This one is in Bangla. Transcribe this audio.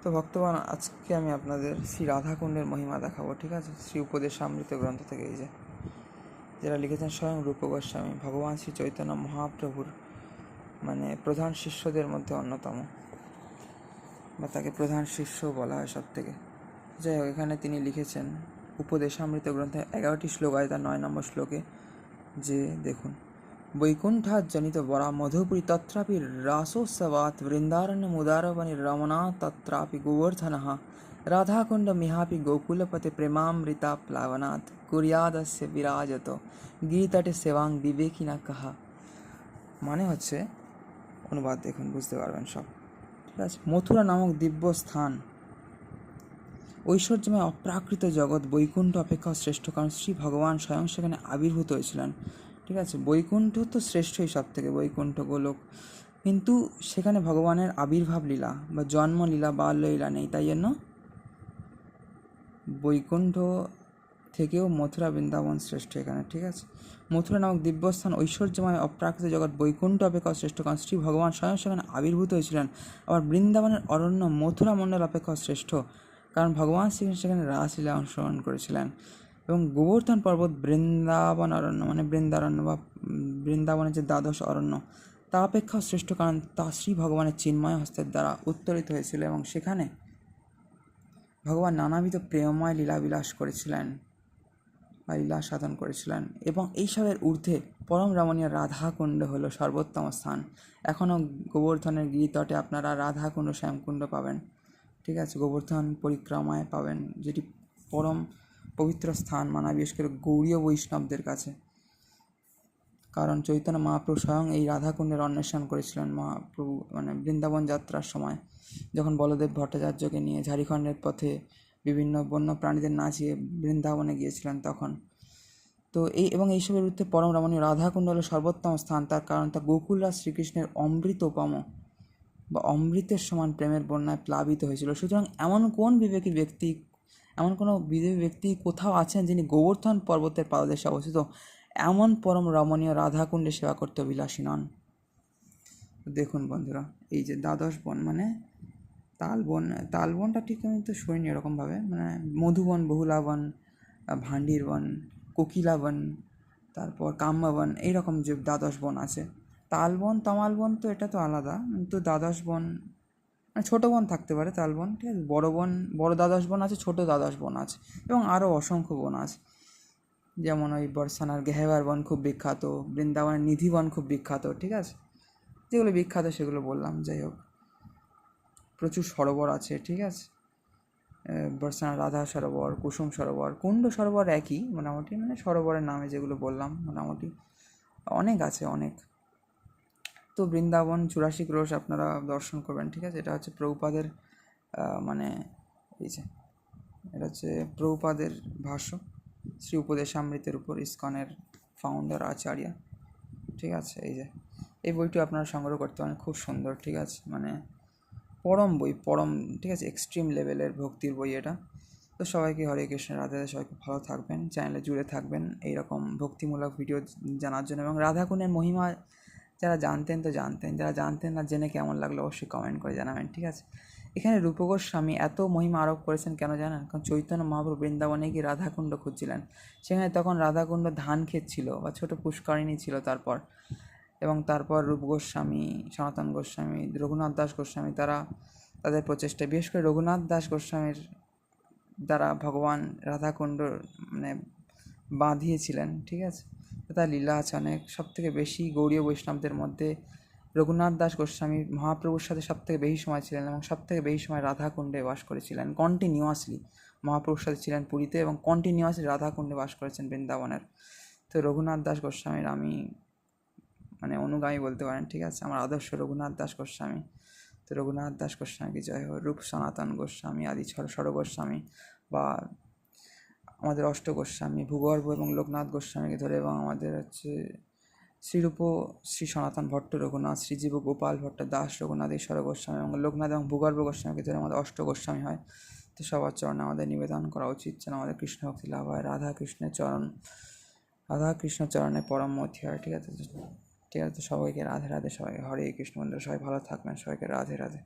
তো ভক্তগণ, আজকে আমি আপনাদের শ্রী রাধাকুণ্ডের মহিমা দেখাবো, ঠিক আছে। শ্রী উপদেশামৃত গ্রন্থ থেকে, এই যে যেটা লিখেছেন স্বয়ং রূপ গোস্বামী, ভগবান শ্রী চৈতন্য মহাপ্রভুর প্রধান শিষ্যদের মধ্যে অন্যতম, বা তাকে প্রধান শিষ্য বলা হয় সব থেকে। যাই হোক, এখানে তিনি লিখেছেন উপদেশামৃত গ্রন্থে 11টি শ্লোক আছে, তার 9 নম্বর শ্লোকে যে দেখুন, বৈকুণ্ঠাৎ জনিত বরা মধুপুরী তত্রাপি রাসোৎসবাৎ বৃন্দারণ্য মুদারবনি রমণা তত্রাপি গোবর্ধনঃ রাধাকুণ্ড মিহাপি গোকুলপতে প্রেমামৃতা প্লাবনাৎ কুর্যাদস্য বিরাজত গিরিতটে সেবাং বিবেকিনা কাহা। মানে হচ্ছে, অনুবাদ দেখুন, বুঝতে পারবেন সব, ঠিক আছে। মথুরা নামক দিব্য স্থান, ঐশ্বর্যময় অপ্রাকৃত জগৎ বৈকুণ্ঠ অপেক্ষা শ্রেষ্ঠ, কারণ শ্রী ভগবান স্বয়ং সেখানে আবির্ভূত হয়েছিলেন, ঠিক আছে। বৈকুণ্ঠ তো শ্রেষ্ঠই সব থেকে, বৈকুণ্ঠ গোলক, কিন্তু সেখানে ভগবানের আবির্ভাব লীলা বা জন্ম লীলা বাল্য লীলা নেই, তাই জন্য বৈকুণ্ঠ থেকেও মথুরা বৃন্দাবন শ্রেষ্ঠ এখানে, ঠিক আছে। মথুরা নামক দিব্যস্থান ঐশ্বর্যময় অপ্রাকৃত জগৎ বৈকুণ্ঠ অপেক্ষা শ্রেষ্ঠ, কারণ শ্রী ভগবান স্বয়ং সেখানে আবির্ভূত হয়েছিলেন। আবার বৃন্দাবনের অরণ্য মথুরা মণ্ডল অপেক্ষা শ্রেষ্ঠ, কারণ ভগবান শ্রীকৃষ্ণ সেখানে রাসলীলা অনুসরণ করেছিলেন। এবং গোবর্ধন পর্বত বৃন্দাবন অরণ্য বৃন্দারণ্য বা বৃন্দাবনের যে দ্বাদশ অরণ্য, তা অপেক্ষা শ্রেষ্ঠ, কারণ তা শ্রী ভগবানের চিন্ময় হস্তের দ্বারা উত্তরিত হয়েছিল এবং সেখানে ভগবান নানাবিধ প্রেমময় লীলাবিলাস করেছিলেন বা লীলা সাধন করেছিলেন। এবং এইসবের ঊর্ধ্বে পরম রমণীয় রাধাকুণ্ড হলো সর্বোত্তম স্থান। এখনও গোবর্ধনের গিরিতটে আপনারা রাধাকুণ্ড শ্যামকুণ্ড পাবেন, ঠিক আছে। গোবর্ধন পরিক্রমায় পাবেন, যেটি পরম পবিত্র স্থান মানা, বিশেষ করে গৌড়ীয় বৈষ্ণবদের কাছে। কারণ চৈতন্য মহাপ্রভু স্বয়ং এই রাধাকুণ্ডের অন্বেষণ করেছিলেন মহাপ্রভু বৃন্দাবন যাত্রার সময়, যখন বলদেব ভট্টাচার্যকে নিয়ে ঝাড়খণ্ডের পথে বিভিন্ন বন্য প্রাণীদের নাচিয়ে বৃন্দাবনে গিয়েছিলেন তখন। তো এইসবের ঊর্ধ্বে পরম রমণীয় রাধাকুণ্ড হল সর্বোত্তম স্থান, তার কারণ তা গোকুলরাজ শ্রীকৃষ্ণের অমৃতোপম বা অমৃতের সমান প্রেমের বন্যায় প্লাবিত হয়েছিল। সুতরাং এমন কোনো বিদেবী ব্যক্তি কোথাও আছেন যিনি গোবর্ধন পর্বতের পাদদেশে অবস্থিত এমন পরম রমণীয় রাধাকুণ্ডে সেবা করতে অভিলাষী নন। দেখুন বন্ধুরা, এই যে দ্বাদশ বন তালবনটা ঠিক আমি তো শুনিনি এরকমভাবে, মধুবন, বহুলাবন, ভান্ডির বন, কোকিলাবন, তারপর কাম্যবন, এইরকম যে দ্বাদশ বন আছে। তালবন তমালবন তো এটা তো আলাদা, কিন্তু দ্বাদশ বন ছোটো বন থাকতে পারে, তালবন, ঠিক আছে। বড় দ্বাদশ বন আছে, ছোটো দ্বাদশ বন আছে, এবং আরও অসংখ্য বন আছে। যেমন ওই বর্ষানার গেহেবার বন খুব বিখ্যাত, বৃন্দাবনের নিধি বন খুব বিখ্যাত, ঠিক আছে। যেগুলো বিখ্যাত সেগুলো বললাম। যাই হোক, প্রচুর সরোবর আছে, ঠিক আছে। বর্ষানার রাধা সরোবর, কুসুম সরোবর, কুণ্ড সরোবর একই মোটামুটি, সরোবরের নামে যেগুলো বললাম মোটামুটি অনেক আছে, অনেক। তো বৃন্দাবন 84 ক্রোশ আপনারা দর্শন করবেন, ঠিক আছে। এটা হচ্ছে প্রভুপাদের এই যে এটা হচ্ছে প্রভুপাদের ভাষ্য শ্রী উপদেশামৃতের উপর, ইসকনের ফাউন্ডার আচার্য, ঠিক আছে। এই বইটি আপনারা সংগ্রহ করতে পারেন, খুব সুন্দর, ঠিক আছে। পরম বই, ঠিক আছে, এক্সট্রিম লেভেলের ভক্তির বই এটা। তো সবাইকে হরে কৃষ্ণ, রাধে রাধে, সবাইকে ভালো থাকবেন, চ্যানেলে জুড়ে থাকবেন এইরকম ভক্তিমূলক ভিডিও জানার জন্য। এবং রাধাকুণ্ডের মহিমা যারা জানতেন তো জানতেন, যারা জানতেন না, জেনে কেমন লাগলো অবশ্যই কমেন্ট করে জানাবেন, ঠিক আছে। এখানে রূপ গোস্বামী এত মহিমা আরোপ করেছেন কেন জানেন? কারণ চৈতন্য মহাপ্রভু বৃন্দাবনে গিয়ে রাধাকুণ্ড খুঁজছিলেন, সেখানে তখন রাধাকুণ্ড ধান ক্ষেত ছিল বা ছোটো পুষ্করিণী ছিল। তারপর রূপ গোস্বামী, সনাতন গোস্বামী, রঘুনাথ দাস গোস্বামী, তাদের প্রচেষ্টায়, বিশেষ করে রঘুনাথ দাস গোস্বামীর দ্বারা ভগবান রাধাকুণ্ড বাঁধিয়েছিলেন, ঠিক আছে। তার লীলা আছে অনেক। সবথেকে বেশি গৌড়ীয় বৈষ্ণবদের মধ্যে রঘুনাথ দাস গোস্বামী মহাপ্রভুর সাথে সবথেকে বেশি সময় ছিলেন এবং সবথেকে বেশি সময় রাধাকুণ্ডে বাস করেছিলেন। কন্টিনিউয়াসলি মহাপ্রভুর সাথে ছিলেন পুরীতে এবং কন্টিনিউয়াসলি রাধাকুণ্ডে বাস করেছেন বৃন্দাবনের। তো রঘুনাথ দাস গোস্বামীর আমি অনুগামী বলতে পারেন, ঠিক আছে। আমার আদর্শ রঘুনাথ দাস গোস্বামী। তো রঘুনাথ দাস গোস্বামী জয় হোক। রূপ সনাতন গোস্বামী, আদি স্বর গোস্বামী বা আমাদের অষ্ট গোস্বামী, ভূগর্ভ এবং লোকনাথ গোস্বামীকে ধরে, এবং আমাদের হচ্ছে শ্রীরূপ, শ্রী সনাতন ভট্ট রঘুনাথ, শ্রীজীব গোপাল ভট্ট, দাস রঘুনাথ, ঈশ্বর গোস্বামী এবং লোকনাথ এবং ভূগর্ভ গোস্বামীকে ধরে আমাদের অষ্ট গোস্বামী হয়। তো সবার চরণে আমাদের নিবেদন করা উচিত যেন আমাদের কৃষ্ণ ভক্তি লাভ হয়, রাধা কৃষ্ণ চরণে পরম মতি হয়, ঠিক আছে। সবাইকে রাধে রাধে, সবাইকে হরে কৃষ্ণ বন্ধুরা, সবাই ভালো থাকবেন, সবাইকে রাধে রাধে।